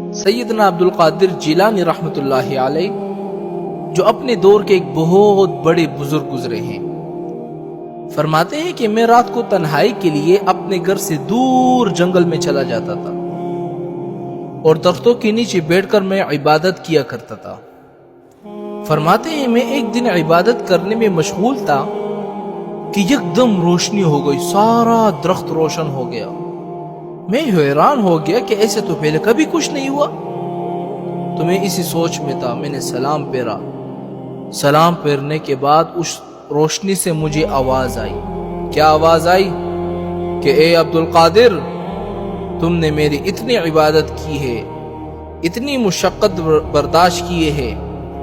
سیدنا عبد القادر جیلانی رحمۃ اللہ علیہ جو اپنے دور کے ایک بہت بڑے بزرگ گزرے ہیں، فرماتے ہیں کہ میں رات کو تنہائی کے لیے اپنے گھر سے دور جنگل میں چلا جاتا تھا اور درختوں کے نیچے بیٹھ کر میں عبادت کیا کرتا تھا۔ فرماتے ہیں میں ایک دن عبادت کرنے میں مشغول تھا کہ یکدم روشنی ہو گئی، سارا درخت روشن ہو گیا۔ میں حیران ہو گیا کہ ایسے تو پہلے کبھی کچھ نہیں ہوا۔ تو میں اسی سوچ میں تھا، میں نے سلام پھیرا۔ سلام پھیرنے کے بعد اس روشنی سے مجھے آواز آئی۔ کیا آواز آئی؟ کہ اے عبد القادر، تم نے میری اتنی عبادت کی ہے، اتنی مشقت برداشت کیے ہے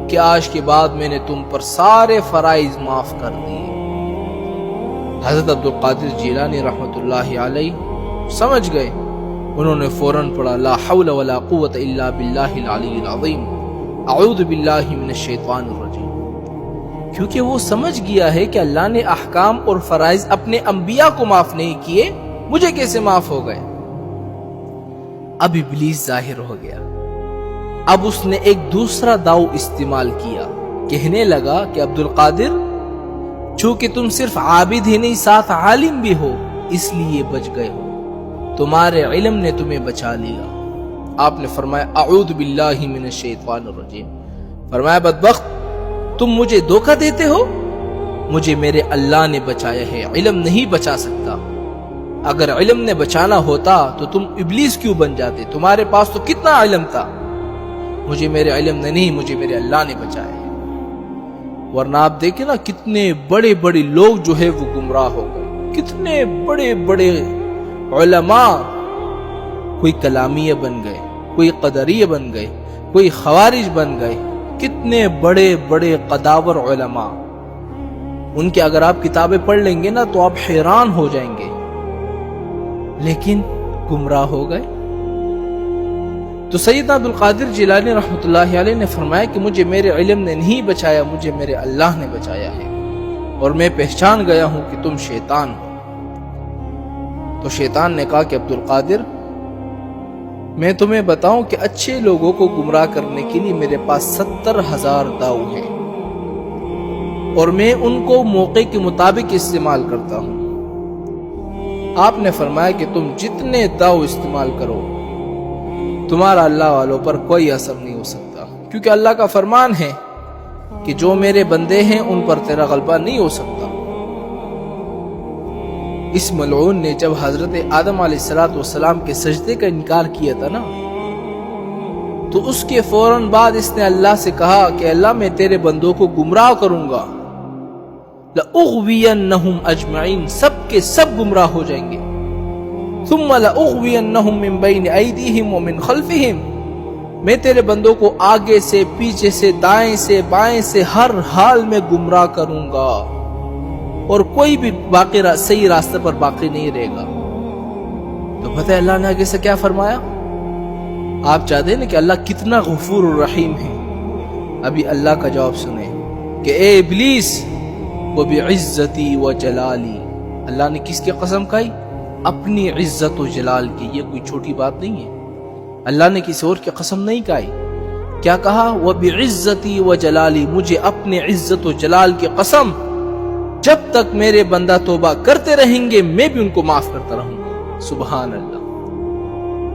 کہ آج کے بعد میں نے تم پر سارے فرائض معاف کر دیے۔ حضرت عبد القادر جیلانی رحمۃ اللہ علیہ سمجھ گئے، انہوں نے فوراً پڑھا لا حول ولا قوت الا باللہ العلی العظیم، اعوذ باللہ من الشیطان الرجیم، کیونکہ وہ سمجھ گیا ہے کہ اللہ نے احکام اور فرائض اپنے انبیاء کو معاف نہیں کیے، مجھے کیسے معاف ہو گئے؟ اب ابلیس ظاہر ہو گیا۔ اب اس نے ایک دوسرا داؤ استعمال کیا، کہنے لگا کہ عبد القادر، چونکہ تم صرف عابد ہی نہیں ساتھ عالم بھی ہو، اس لیے بچ گئے ہو، تمہارے علم نے تمہیں بچا لیا۔ آپ نے فرمایا اعوذ باللہ من الشیطان الرجیم، فرمایا بدبخت، تم مجھے دھوکہ دیتے ہو، مجھے میرے اللہ نے بچایا ہے، علم نہیں بچا سکتا۔ اگر علم نے بچانا ہوتا تو تم ابلیس کیوں بن جاتے؟ تمہارے پاس تو کتنا علم تھا۔ مجھے میرے علم نے نہیں، مجھے میرے اللہ نے بچایا ہے۔ ورنہ آپ دیکھیں نا، کتنے بڑے بڑے لوگ جو ہے وہ گمراہ ہو گئے، کتنے بڑے بڑے علماء، کوئی کلامیہ بن گئے، کوئی قدریہ بن گئے، کوئی خوارج بن گئے، کتنے بڑے بڑے قداور علماء، ان کے اگر آپ کتابیں پڑھ لیں گے نا تو آپ حیران ہو جائیں گے، لیکن گمراہ ہو گئے۔ تو سیدنا عبد القادر جیلانی رحمۃ اللہ علیہ نے فرمایا کہ مجھے میرے علم نے نہیں بچایا، مجھے میرے اللہ نے بچایا ہے، اور میں پہچان گیا ہوں کہ تم شیطان ہو۔ تو شیطان نے کہا کہ عبد القادر، میں تمہیں بتاؤں کہ اچھے لوگوں کو گمراہ کرنے کے لیے میرے پاس 70,000 داؤ ہیں، اور میں ان کو موقع کے مطابق استعمال کرتا ہوں۔ آپ نے فرمایا کہ تم جتنے داؤ استعمال کرو، تمہارا اللہ والوں پر کوئی اثر نہیں ہو سکتا، کیونکہ اللہ کا فرمان ہے کہ جو میرے بندے ہیں ان پر تیرا غلبہ نہیں ہو سکتا۔ اس ملعون نے جب حضرت آدم علیہ السلام کے سجدے کا انکار کیا تھا نا، تو اس کے فوراً بعد اس نے اللہ سے کہا کہ اللہ، میں تیرے بندوں کو گمراہ کروں گا، لَأُغْوِيَنَّهُمْ أَجْمَعِينَ، سب کے سب گمراہ ہو جائیں گے، ثُمَّ لَأُغْوِيَنَّهُمْ مِنْ بَيْنِ أَيْدِيهِمْ وَمِنْ خَلْفِهِمْ، میں تیرے بندوں کو آگے سے، پیچھے سے، دائیں سے، بائیں سے، ہر حال میں گمراہ کروں گا، اور کوئی بھی صحیح راستے پر باقی نہیں رہے گا۔ تو پتہ ہے اللہ نے آگے سے کیا فرمایا؟ آپ چاہتے ہیں کہ اللہ کتنا غفور الرحیم ہے؟ ابھی اللہ کا جواب سنیں کہ اے ابلیس، وَبِعِزَّتِي وَجَلَالِي، اللہ نے کس کی قسم کھائی؟ اپنی عزت و جلال کی۔ یہ کوئی چھوٹی بات نہیں ہے، اللہ نے کسی اور کی قسم نہیں کھائی۔ کیا کہا؟ وَبِعِزَّتِي وَجَلَالِي، مجھے اپنے عزت و جلال کی قسم، جب تک میرے بندہ توبہ کرتے رہیں گے میں بھی ان کو معاف کرتا رہوں گا۔ سبحان اللہ،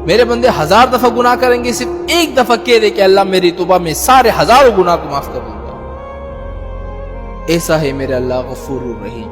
میرے بندے 1000 دفعہ گناہ کریں گے، صرف ایک دفعہ کہہ دے کہ اللہ میری توبہ میں سارے 1000 گناہ کو معاف کر دوں گا۔ ایسا ہے میرے اللہ غفور الرحیم۔